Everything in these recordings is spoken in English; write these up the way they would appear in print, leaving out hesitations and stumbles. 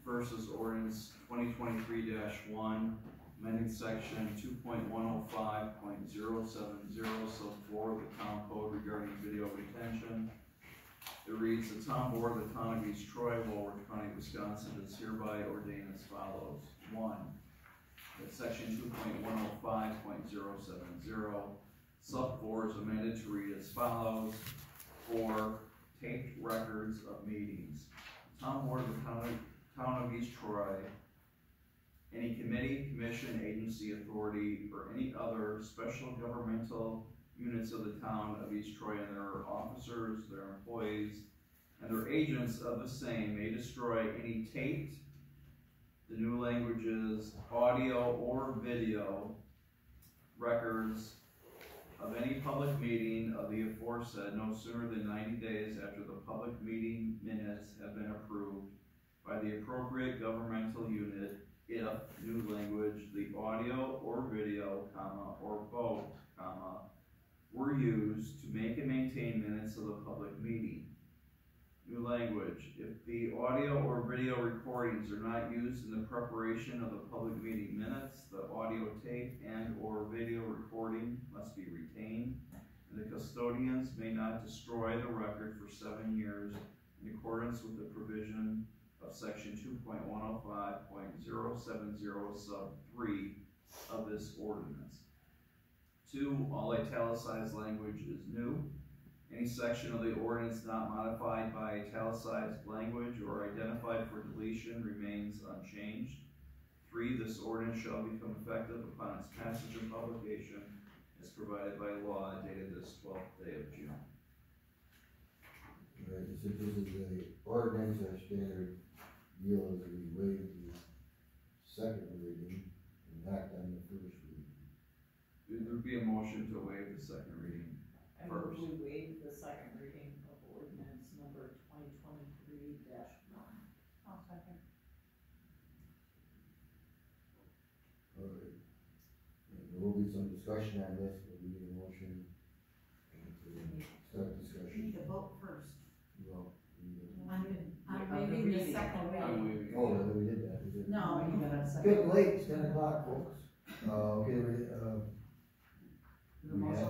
First is ordinance 2023-1, amending section 2.105.070 sub 4 of the town code regarding video retention. It reads, the town board of the town of East Troy, Walworth County, Wisconsin, is hereby ordained as follows. 1. That section 2.105.070 sub 4 is amended to read as follows. 4. Taped records of meetings. Town board of the town of East Troy, any committee, commission, agency, authority, or any other special governmental units of the town of East Troy and their officers, their employees, and their agents of the same may destroy any taped, the new languages, audio or video records of any public meeting of the aforesaid no sooner than 90 days after the public meeting minutes have been approved by the appropriate governmental unit if new language, the audio or video, or both, were used to make and maintain minutes of the public meeting. New language, if the audio or video recordings are not used in the preparation of the public meeting minutes, the audio tape and or video recording must be retained, and the custodians may not destroy the record for 7 years in accordance with the provision of section 2.105.070 sub 3 of this ordinance. 2. All italicized language is new. Any section of the ordinance not modified by italicized language or identified for deletion remains unchanged. 3. This ordinance shall become effective upon its passage and publication as provided by law dated this 12th day of June. Right, since this is the ordinance, our standard deal is we waive the second reading and act on the first reading. There would be a motion to waive the second reading first. We waive the second reading of ordinance number 2023-1. I'll second. All right. There will be some discussion on this, but we need a motion to start discussion. You need to vote first. Well, I'm waiving the second reading. oh, we did that. We did. No, You got a second. Getting late, it's 10 o'clock, folks. Okay, The motion?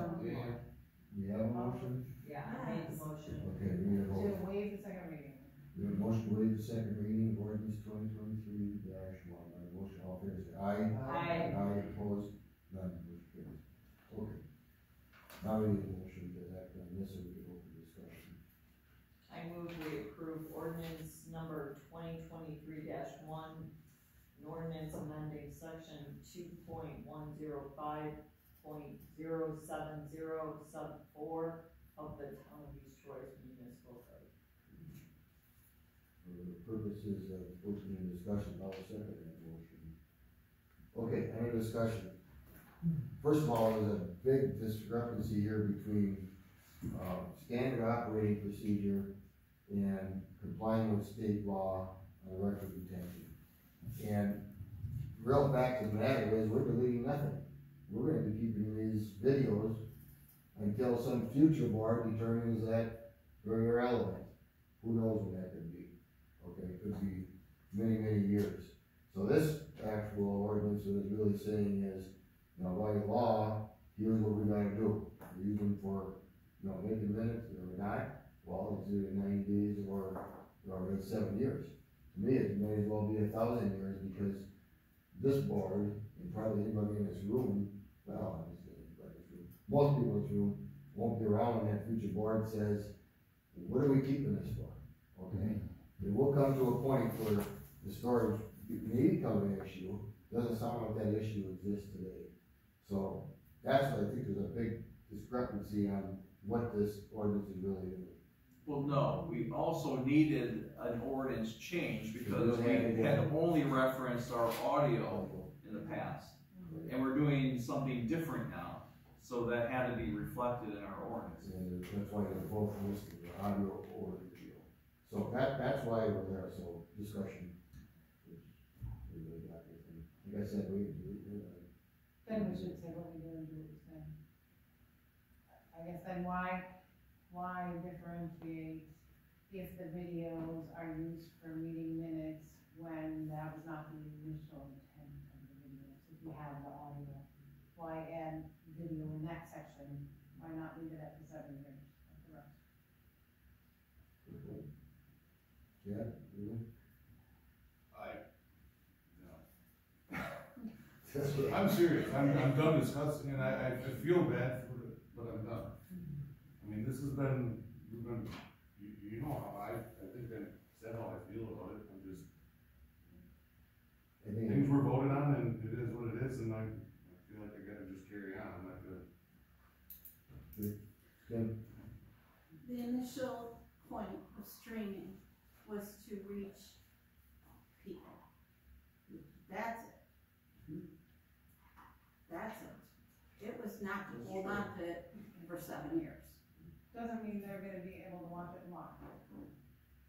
we have a motion? Yeah, I made the motion. Okay, we need a To vote. waive the second reading. We have a motion to waive the second reading of ordinance 2023-1. Motion, all fair say aye. Aye. Aye, opposed, none, motion carries. Okay. Now we need a motion to act on this, and we can open discussion. I move we approve ordinance number 2023-1, an ordinance amending section 2.105.070 sub 4 of the town of East Troy's municipal code. For the purposes of opening discussion, I'll second that motion. Okay, any discussion? First of all, there's a big discrepancy here between standard operating procedure and complying with state law on record retention. And real fact of the matter is, we're deleting nothing. We're going to be keeping these videos until some future board determines that they're irrelevant. Who knows when that could be? Okay, it could be many, many years. So this actual ordinance is really saying is, by law, here's what we gotta do. We're using for, making minutes, or not. Well, it's either 90 days or it's 7 years. To me, it may as well be 1,000 years, because this board, and probably anybody in this room, well, obviously anybody in this room, most people in this room won't be around when that future board says, what are we keeping this for? Okay? It will come to a point where the storage may become an issue. Doesn't sound like that issue exists today. So that's why I think there's a big discrepancy on what this ordinance is really doing. Well, no, we also needed an ordinance change because we had only referenced our audio in the past. And we're doing something different now, so that had to be reflected in our ordinance. And that's why they're both listed, the audio or the video. So that's why we're there, so discussion. Like I said, Then we should say what we do and do what we say. I guess then why differentiate if the videos are used for meeting minutes when I'm serious, I'm done discussing, and I feel bad for it, but I'm done. I mean, this has been, you know how I think I said how I feel about it, I'm just, things were voted on, and it is what it is, and I feel like I gotta just carry on, I'm not gonna. The initial point of streaming was to reach people. That's it. That's it. It was not to hold on to it for 7 years. Doesn't mean they're gonna be able to watch it live.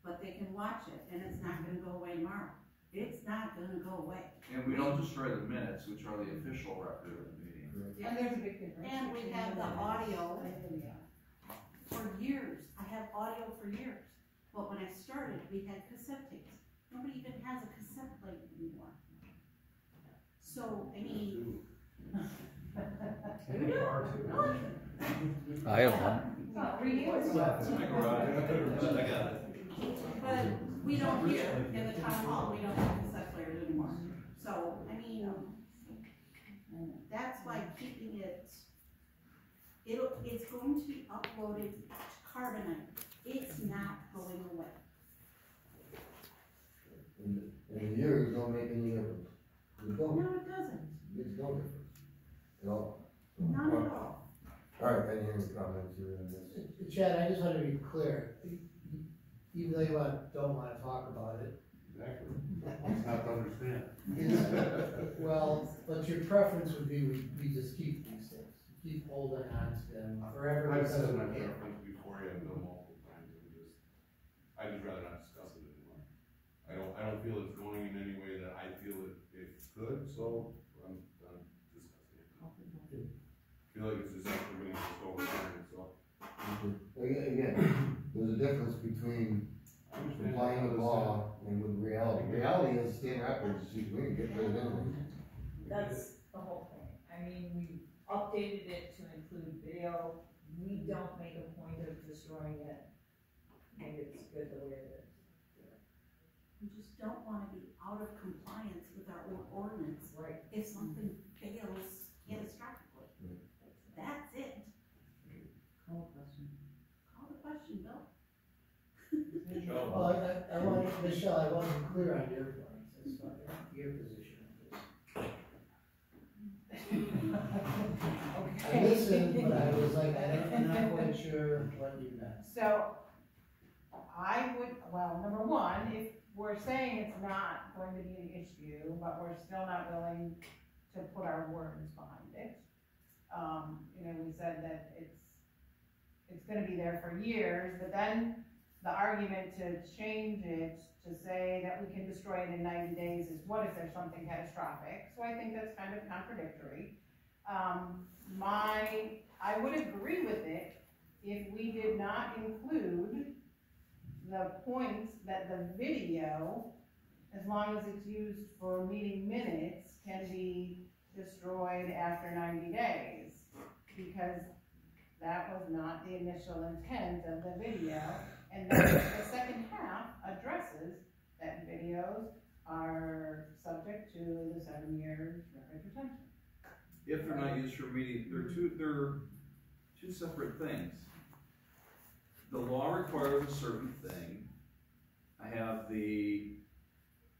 But they can watch it, and it's not gonna go away tomorrow. It's not gonna go away. And we don't destroy the minutes, which are the official record of the meeting. And there's a big difference. And we between have the audio and video. for years. I have audio for years. But when I started, we had cassette tapes. Nobody even has a cassette player anymore. So, I mean. You do? Really? I have one. Well, reuse. I got it. But we don't hear in the town hall, we don't have cassette players anymore. So, I mean, that's why keeping it's going to be uploaded to Carbonite. It's not going away. And the years don't make any difference. It No, don't, it doesn't. it's no difference at all. Not at all. All right, any other comments here on this? Chad, I just want to be clear, even though you don't want to talk about it. Exactly. It's not to understand. Well, but your preference would be we just keep these things, keep holding on to them forever. I've said because my we can. preference before, yeah, I've done multiple times, I'd just rather not discuss it anymore. I don't feel it's going in any way that I feel it could, so I'm done discussing it. I feel like it's just everybody's just overturning, so. Again, there's a difference between complying with law and with reality. Reality is stand records, we can get rid of anything. That's the whole point. I mean, we updated it to include video. We don't make a point of destroying it. And it's good the way it is. We just don't wanna be out of compliance with our own ordinance. Right. If something fails catastrophically. That's it. Call the question. Call the question, Bill. Well, I want, Michelle, I wasn't clear on your points, as far as your position on this. I listened, but I was like, I'm not quite sure what you meant. So, I would, well, number one, if we're saying it's not going to be an issue, but we're still not willing to put our words behind it. You know, we said that it's gonna be there for years, but then the argument to change it, to say that we can destroy it in 90 days is what if there's something catastrophic? So I think that's kind of contradictory. I would agree with it if we did not include the points that the video, as long as it's used for meeting minutes, can be destroyed after 90 days. Because that was not the initial intent of the video. And then the second half addresses that videos are subject to the 7 years record retention. If they're not used for meeting, they're two separate things. The law requires a certain thing. I have the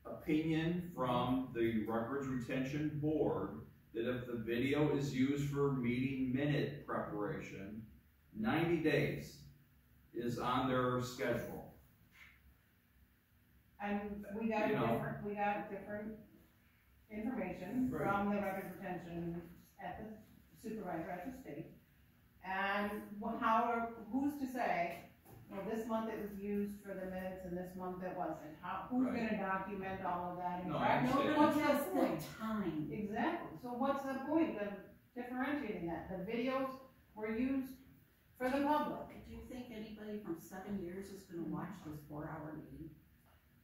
opinion from the records retention board that if the video is used for meeting minute preparation, 90 days is on their schedule. And we got You know. different information Right. from the record retention at the supervisor at the state. And who's to say, well, this month it was used for the minutes and this month it wasn't? Who's Right. gonna document all of that? No, I understand. What's Nobody has the the point? time. Exactly, so what's the point of differentiating that? The videos were used for the public. Do you think anybody from 7 years is gonna watch this 4-hour meeting?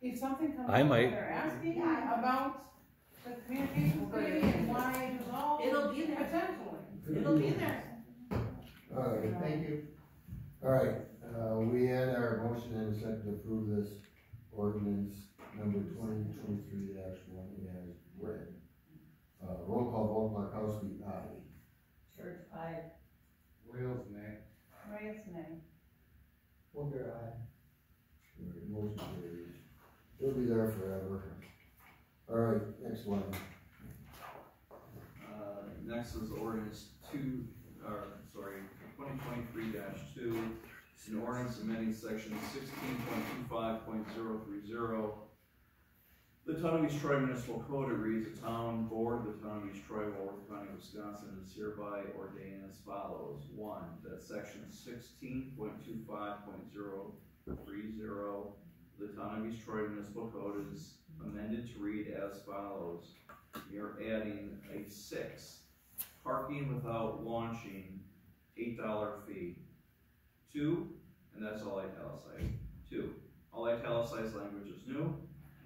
If something comes I up might. where they're asking about the communications committee and why it dissolved. It'll be there. Potentially. It'll be there. All right, Thank you. all right, we had our motion and a second to approve this ordinance number 2023-1 as read. Roll call Kirkowski, aye. Church, aye. Wales, nay. Reyes, nay. Booker, aye. Alright, motion carries. It'll be there forever. Alright, next one. Next is ordinance 2023-2. It's an ordinance amending section 16.25.030. The Town of East Troy Municipal Code, it reads, the town board of the Town of East Troy, Walworth County, Wisconsin is hereby ordained as follows. 1, that section 16.25.030, the Town of East Troy Municipal Code is amended to read as follows. You're adding a 6, parking without launching, $8 fee. 2, and that's all italicized. 2, all italicized language is new.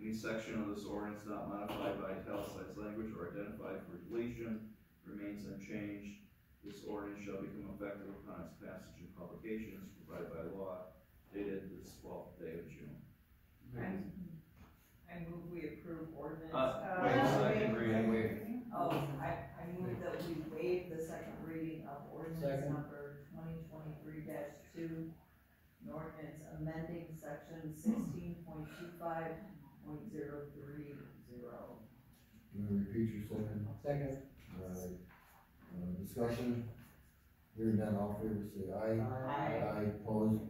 Any section of this ordinance not modified by italicized language or identified for deletion remains unchanged. This ordinance shall become effective upon its passage and publication as provided by law, dated this 12th day of June. I move we approve ordinance. Wait, second reading. Oh, I move that we waive the second reading of ordinance Second. number 2023-2, an ordinance amending section 16.25.030. You wanna repeat your second? Second. Alright, discussion? Hearing none, all in favor say aye. Aye. Aye, opposed?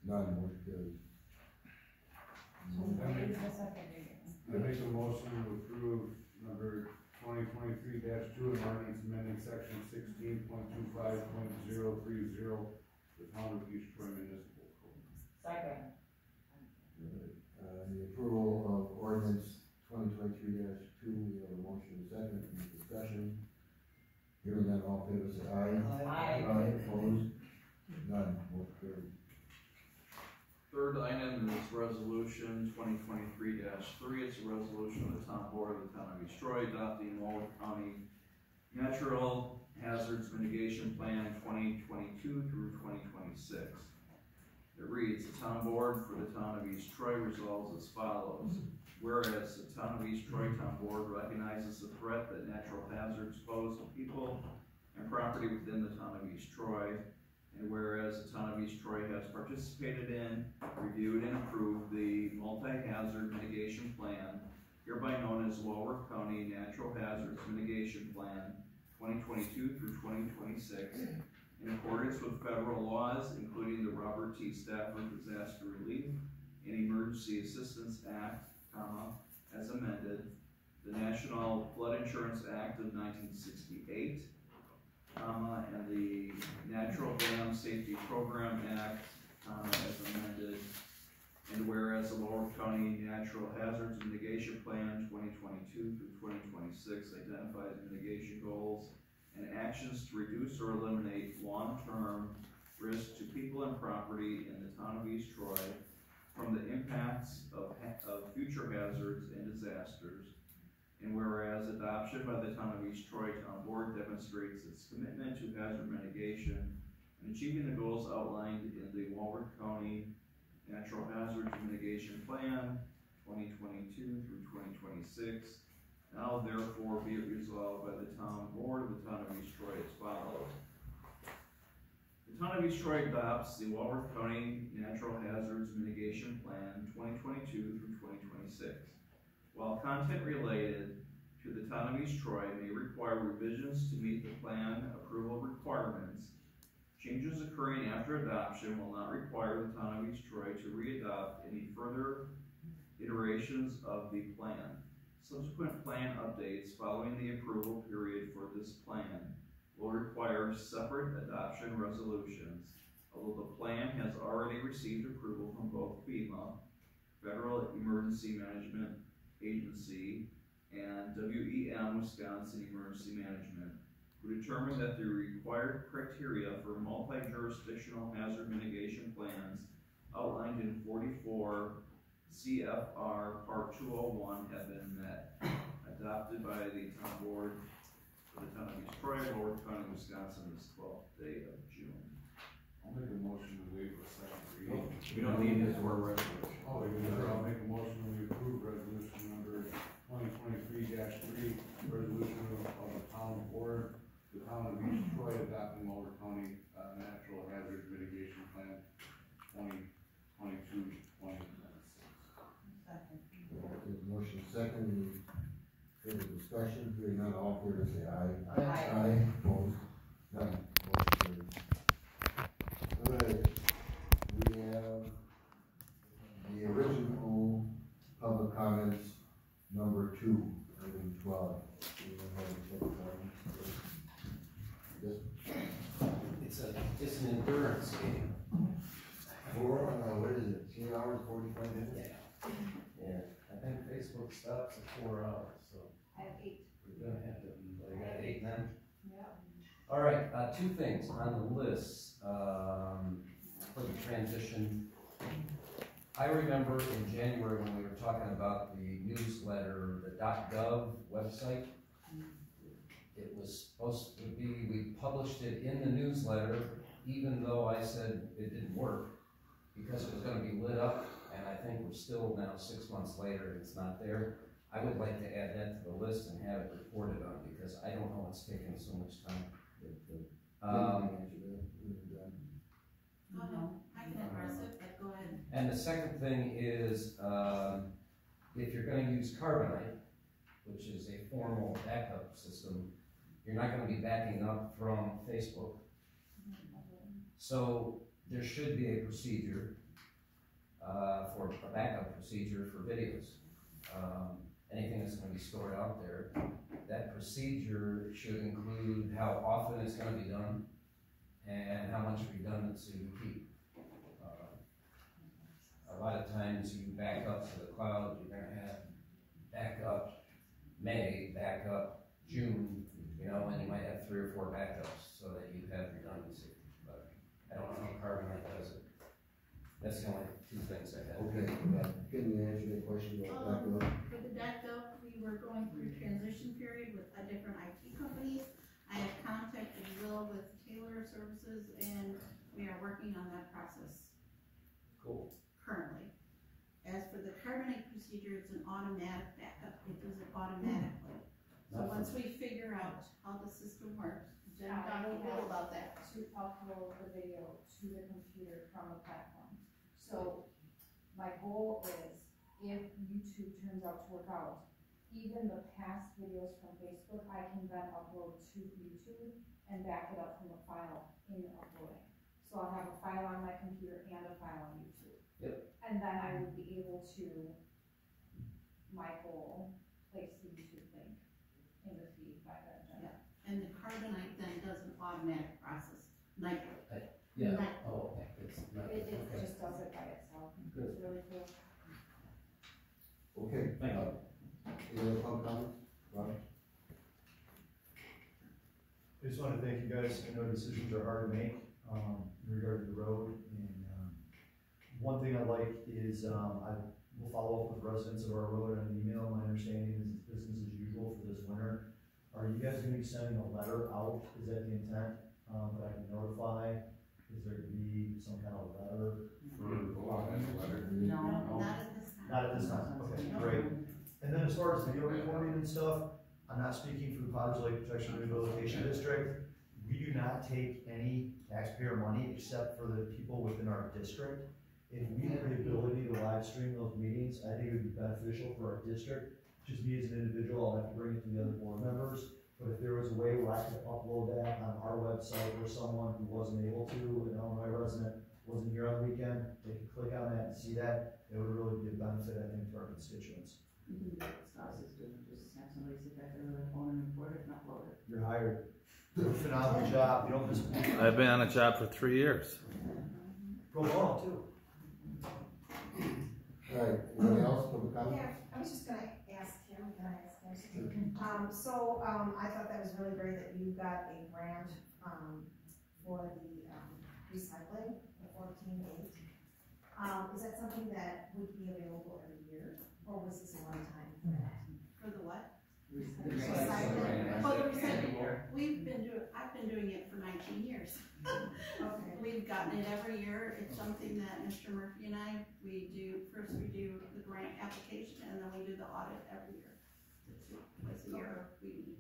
None, motion carries. What is the second reading? I make a motion to approve number 2023-2, an ordinance amending section 16.25.030, the Town of East Troy Municipal Code. Second. The approval of ordinance 2023-2, we have a motion and second, any discussion? Hearing none, all in favor say aye. Aye. Opposed? None, motion carries. Third item is resolution 2023-3. It's a resolution of the town board of the Town of East Troy adopting Walworth County Natural Hazards Mitigation Plan 2022 through 2026. It reads, the town board for the Town of East Troy resolves as follows. Whereas the Town of East Troy Town Board recognizes the threat that natural hazards pose to people and property within the Town of East Troy, and whereas the Town of East Troy has participated in, reviewed, and approved the Multi-Hazard Mitigation Plan, hereby known as Walworth County Natural Hazards Mitigation Plan 2022 through 2026, in accordance with federal laws, including the Robert T. Stafford Disaster Relief and Emergency Assistance Act, as amended, the National Flood Insurance Act of 1968, and the Natural Dam Safety Program Act, as amended, and whereas the Walworth County Natural Hazards Mitigation Plan 2022 through 2026 identifies mitigation goals and actions to reduce or eliminate long-term risk to people and property in the Town of East Troy from the impacts of future hazards and disasters, and whereas adoption by the Town of East Troy Town Board demonstrates its commitment to hazard mitigation and achieving the goals outlined in the Walworth County Natural Hazards Mitigation Plan 2022 through 2026, now therefore be it resolved by the Town Board of the Town of East Troy as follows. The Town of East Troy adopts the Walworth County Natural Hazards Mitigation Plan 2022 through 2026. While content related to the Town of East Troy may require revisions to meet the plan approval requirements, changes occurring after adoption will not require the Town of East Troy to re-adopt any further iterations of the plan. Subsequent plan updates following the approval period for this plan will require separate adoption resolutions, although the plan has already received approval from both FEMA, Federal Emergency Management Agency, and WEM Wisconsin Emergency Management, who determined that the required criteria for multi-jurisdictional hazard mitigation plans outlined in 44 CFR Part 201 have been met. Adopted by the Town Board for the Town of East Troy, Walworth County, Wisconsin, this 12th day of June. I'll make a motion to waive the second reading. We don't need this for a resolution. Oh, I'll make a motion to approve resolution number 2023-3, resolution of the Town Board motion second, any further discussion, hearing none, all in favor say aye. Aye. Opposed, none, motion carries. Alright, we have the original public comments, number 2, item 12. Anyone have any public comments? Yes. It's an endurance game. What is it, 3 hours, 45 minutes? Yeah, I think Facebook stops at 4 hours, so I have 8. we're gonna have to, well, you got 8 then? Yep. All right, 2 things on the list, for the transition. I remember in January when we were talking about the newsletter, the .gov website. It was supposed to be, we published it in the newsletter, even though I said it didn't work, because it was gonna be lit up, and I think we're still now 6 months later, and it's not there. I would like to add that to the list and have it reported on, because I don't know what's taking so much time. Oh, no, I can address it, but go ahead. And the second thing is, if you're gonna use Carbonite, which is a formal backup system, you're not gonna be backing up from Facebook. So there should be a procedure, for a backup procedure for videos. Anything that's gonna be stored out there, that procedure should include how often it's gonna be done and how much redundancy you keep. A lot of times you back up to the cloud, you're gonna have backup May, backup June, you know, and you might have 3 or 4 backups so that you have redundancy. But I don't know how Carbonite does it. That's the only 2 things I have. Okay, can you answer the question about that? For the DACO, we were going through a transition period with different IT companies. I have contacted Will with Taylor Services, and we are working on that process Cool. currently. As for the Carbonite procedure, it's an automatic backup. It does it automatically. So once we figure out how the system works, Jen, talk to Will about that. To upload the video to the computer from the platform. So my goal is, if YouTube turns out to work out, even the past videos from Facebook, I can then upload to YouTube and back it up from a file in uploading. So I'll have a file on my computer and a file on YouTube. Yep. And then I will be able to, my goal, place the YouTube link in the feed by then. And the Carbonite then does an automatic process, nightly. Yeah, Right. oh, okay, it's not, It okay. just does it by itself. Good. It's really cool. Okay. Thank you. Any other public comments? Rob? I just want to thank you guys. I know decisions are hard to make, in regard to the road, and, one thing I like is, I will follow up with residents of our road on an email. My understanding is it's business as usual for this winter. Are you guys gonna be sending a letter out? Is that the intent, that I can notify? Is there to be some kind of letter? No, not at this time. Not at this time, okay, great. And then as far as video recording and stuff, I'm not speaking for the Potters Lake Protection and Rehabilitation District. We do not take any taxpayer money except for the people within our district. If we had the ability to live stream those meetings, I think it would be beneficial for our district. Just me as an individual, I'll have to bring it to the other board members. But if there was a way where I could upload that on our website, or someone who wasn't able to, an Illinois resident, wasn't here on the weekend, they could click on that and see that, it would really be a benefit, I think, to our constituents. Just have somebody sit back there with their phone and record it and upload it. You're hired. Do a phenomenal job, you don't miss a beat. I've been on a job for 3 years. Pro bono too. Alright, anything else, public comment? Yeah, I was just gonna ask him, can I ask him? I thought that was really great that you got a grant, for the, recycling, the 14-8. Is that something that would be available every year, or was this a one-time for that? For the what? Recycling. Oh, the recycling. I've been doing it for 19 years. Okay. We've gotten it every year. It's something that Mr. Murphy and I, we do the grant application, and then we do the audit every year. Twice a year.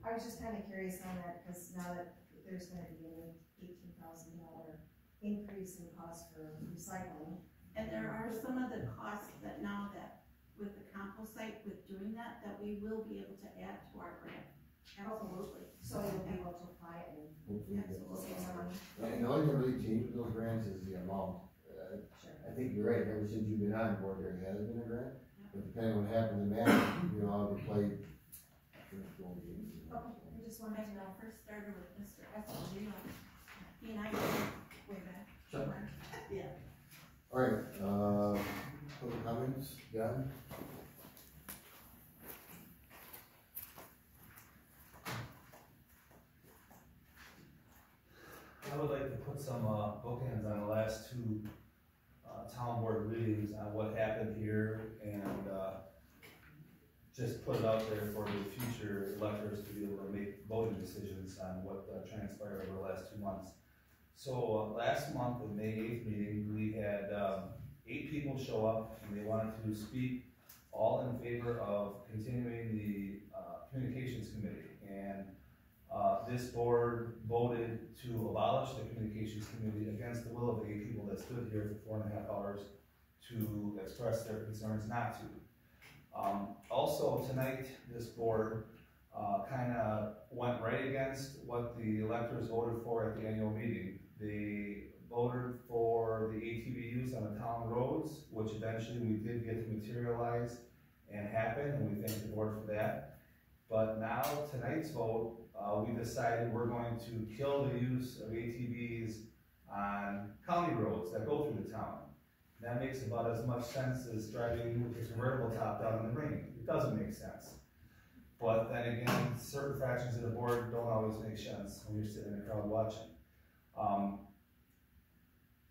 I was just kinda curious on that, because now that there's gonna be an $18,000 increase in cost for recycling. And there are some of the costs that now that with the compost site, with doing that, that we will be able to add to our grant. Absolutely. So you'll be able to apply it and Hopefully we'll save some money. And the only thing really changed with those grants is the amount. Sure. I think you're right, ever since you've been on board, there has been a grant, but depending on what happened in Madison, you know, how they played. Okay, I just wanted to When know. I first started with Mr. Esposito, he and I were way back. Sure. Yeah. Alright, public comments, John? I would like to put some bookends on the last two town board meetings on what happened here and just put it out there for the future electors to be able to make voting decisions on what transpired over the last 2 months. So last month, the May 8th meeting, we had 8 people show up and they wanted to speak all in favor of continuing the communications committee. And this board voted to abolish the communications committee against the will of the 8 people that stood here for 4.5 hours to express their concerns not to. Also tonight, this board kind of went right against what the electors voted for at the annual meeting. They voted for the ATV use on the town roads, which eventually we did get to materialize and happen, and we thank the board for that. But now, tonight's vote, we decided we're going to kill the use of ATVs on county roads that go through the town. That makes about as much sense as driving with a convertible top down in the rain. It doesn't make sense. But then again, certain fractions of the board don't always make sense when you're sitting in a crowd watching.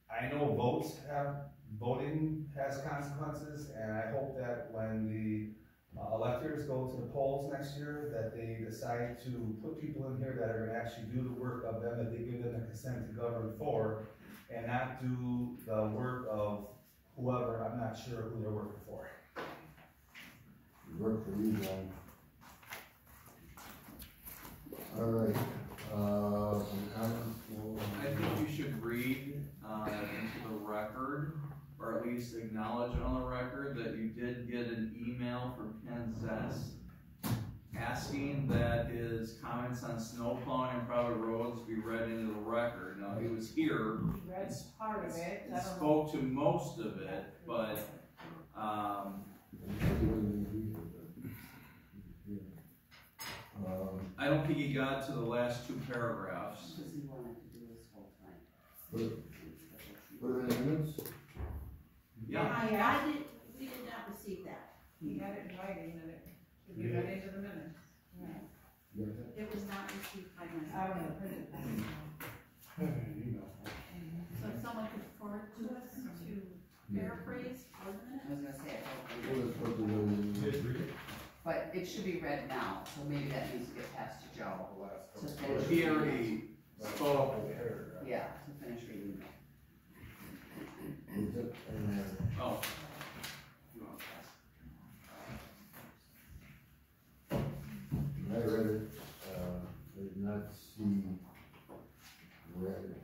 I know voting has consequences, and I hope that when the electors go to the polls next year, that they decide to put people in here that are gonna actually do the work of them, that they give them the consent to govern for, and not do the work of whoever, I'm not sure who they're working for. Work for you, John. Alright, some comments? I think you should read into the record, or at least acknowledge on the record, that you did get an email from Ken Zess asking that his comments on snow plowing and private roads be read into the record. Now, he was here, He read part of it, I and don't know. spoke to most of it, but, I don't think he got to the last 2 paragraphs. Because he wanted to do this whole time. Put it in the minutes? Yeah. We did not receive that. He had it in writing and it should be read into the minutes. You got that? It was not received by myself. I don't know, print it. So if someone could forward to us to paraphrase for the minutes? I was gonna say it, Well, let's put the in. but it should be read now, so maybe that needs to get passed to Joe to finish. He already spoke. Yeah, to finish reading. Is it? Oh. I read it, did not see read it.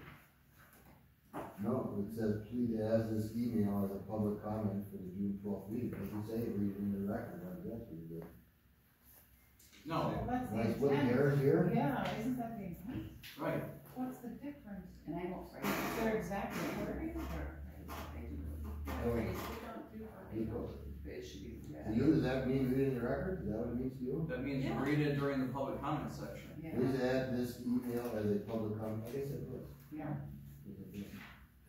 No, it says, please add this email as a public comment for the June 12th meeting. Doesn't say read it in the record, I guess we did. No, Well, that's the Nice putting intent. yours here. Yeah, isn't that the intent? right. What's the difference? And I won't write Is there exactly wording or? Paraphrase, we don't do paraphrase. it should be To read. you, does that mean read it in the record? Is that what it means to you? That means Yeah. read it during the public comment section. Yeah. Please add this email as a public comment. I guess it was. Yeah.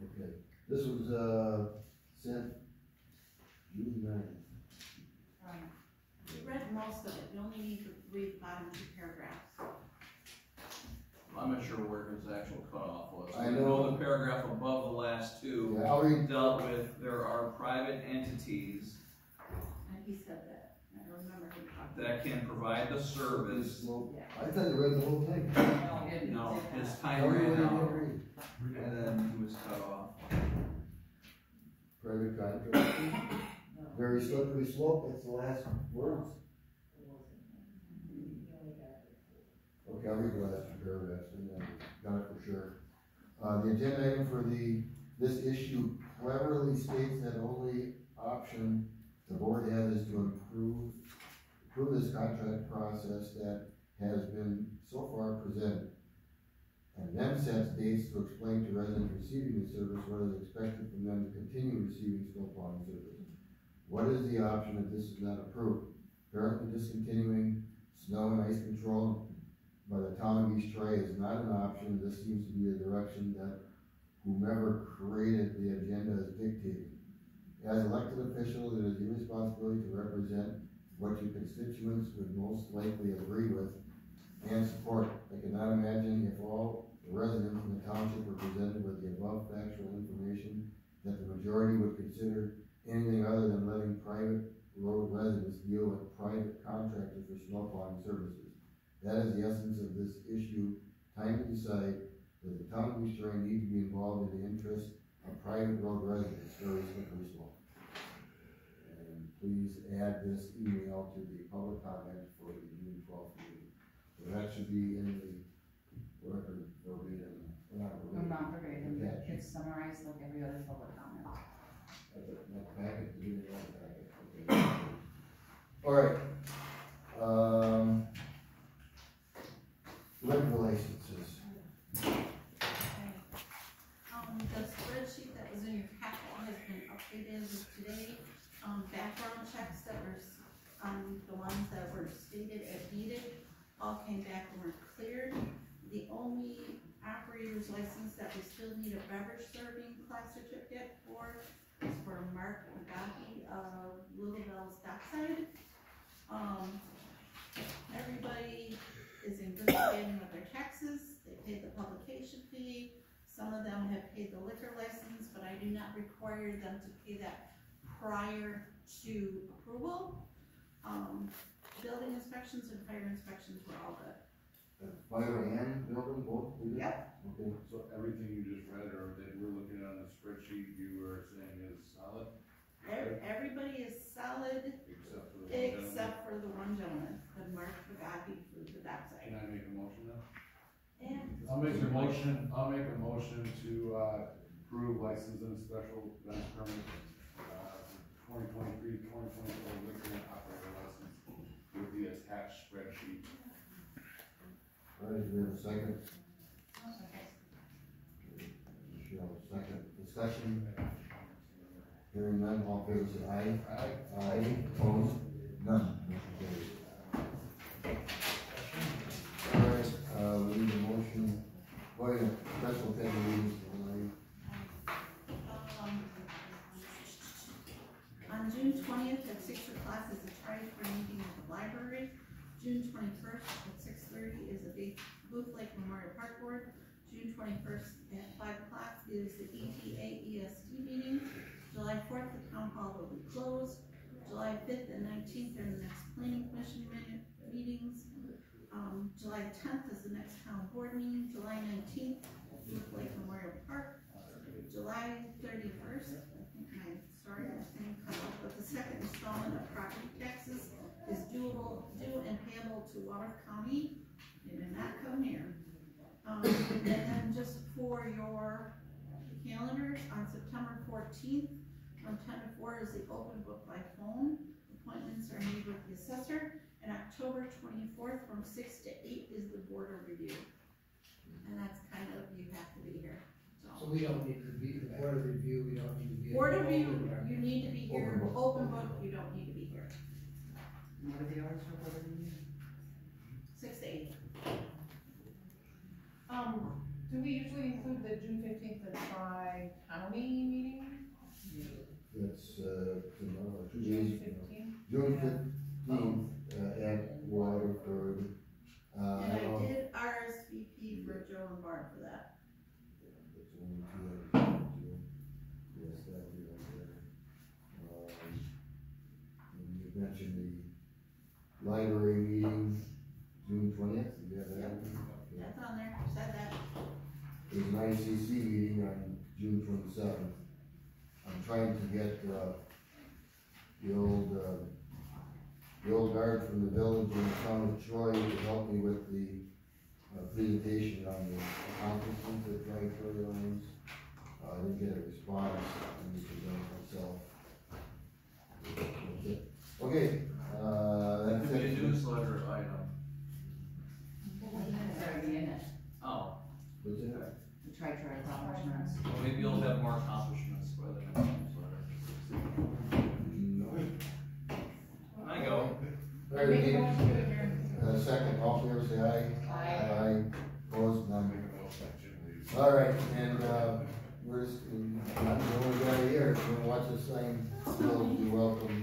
Okay, this was, sent June 9th. We read most of it, you only need to read the bottom 2 paragraphs. I'm not sure where his actual cutoff was. I We know- the paragraph above the last 2 Yeah, I'll read. dealt with, there are private entities And he said that, I don't remember who talked. that can provide the service. Well, I thought you read the whole thing. No, it didn't. No, his Tell time me what ran I out, didn't read. and then he was cut off. Private contract. Very slippery slope, that's the last words. Okay, I'll read the last 2 paragraphs and then got it for sure. The agenda item for this issue cleverly states that only option the board has is to improve this contract process that has been so far presented. And then sets dates to explain to residents receiving the service what is expected from them to continue receiving snow plowing service. What is the option if this is not approved? Currently discontinuing snow and ice control by the town of East Troy is not an option. This seems to be a direction that whomever created the agenda is dictating. As elected officials, it is your responsibility to represent what your constituents would most likely agree with and support. I cannot imagine if all the residents in the township were presented with the above factual information that the majority would consider anything other than letting private road residents deal with private contractors for snow plowing services. That is the essence of this issue. Time to decide, does the town of East Troy need to be involved in the interest of private road residents? Very slippery slope. And please add this email to the public comment for the June 12th meeting. So that should be in the record verbatim. Not verbatim, it's summarized like every other public comment. That packet, you didn't have that packet. Okay. All right. Liquor licenses. The spreadsheet that was in your packet has been updated as of today. Background checks that were, the ones that were stated as needed, all came back and were cleared. The only operator's license that we still need a beverage serving class certificate for is for Mark Magaki of Little Bell's Dockside. Everybody is in good standing with their taxes. They paid the publication fee. Some of them have paid the liquor license, but I do not require them to pay that prior to approval. Building inspections and fire inspections were all good. Fire and building both? Yep. Okay. So everything you just read or that we're looking at on the spreadsheet, you were saying is solid? Everybody is solid Except for the one gentleman. except for the one gentleman, the Mark Magaki for the dockside. Can I make a motion now? And I'll make a motion to, approve license and special events permit, 2023-2024 liquor and operator license with the attached spreadsheet. All right, do we have a second? Michelle, second. Discussion? Hearing none, all in favor say aye. Aye. Aye, opposed? None. Motion carries. All right, we need a motion, wait, a special pay meetings tonight. on June 20th at 6 o'clock is a tri-for meeting at the library. June 21st at 6:30 is a Booth Lake Memorial Park Board. June 21st at 5 o'clock is the ETA EST meeting. July 4th, the town hall will be closed. July 5th and 19th are the next planning commission meetings. July 10th is the next town board meeting. July 19th, Booth Lake Memorial Park. July 31st, I think my thing cut off, but the second installment of property taxes is due and payable to Water County. They did not come here. And then just for your calendars, on September 14th, from 10 to 4 is the open book by phone. Appointments are made with the assessor. And October 24th, from 6 to 8 is the border review. And that's kind of, you have to be here. So we don't need to be, the board of review, we don't need to be. Board review, you need to be here. Open book, you don't need to be here. What are the hours for board meeting? 6 to 8. Do we usually include the June 15th, the tri-county meeting? That's, tomorrow, 2 June days. 15th? June 15th, at Waterford. And I did RSVP for Joe and Barb for that. That's only 2 hours. Yes, that'll be right there. And you mentioned the library meeting, June 20th, you have that? Okay. That's on there, said that. There's an ICC meeting on June 27th. I'm trying to get, the old guard from the village in the town of Troy to help me with the, presentation on the accomplishments of Tri-Troy lines. I didn't get a response, I need to present myself. Okay, That that's could be a it. newsletter item. It's already in it, Oh, What's in it? the tri-tri accomplishments. well, maybe you'll have more accomplishments by the next newsletter. No. I go. Alright, Make a Dean, motion to adjourn. second, all in favor, say aye. Aye. Aye, opposed, none. Make a motion that Jim leaves. Alright, and, we're just, not the only guy here, if you wanna watch this thing, you're welcome.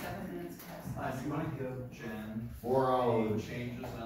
7 minutes past. Do you wanna give Jen 4 hours. the changes on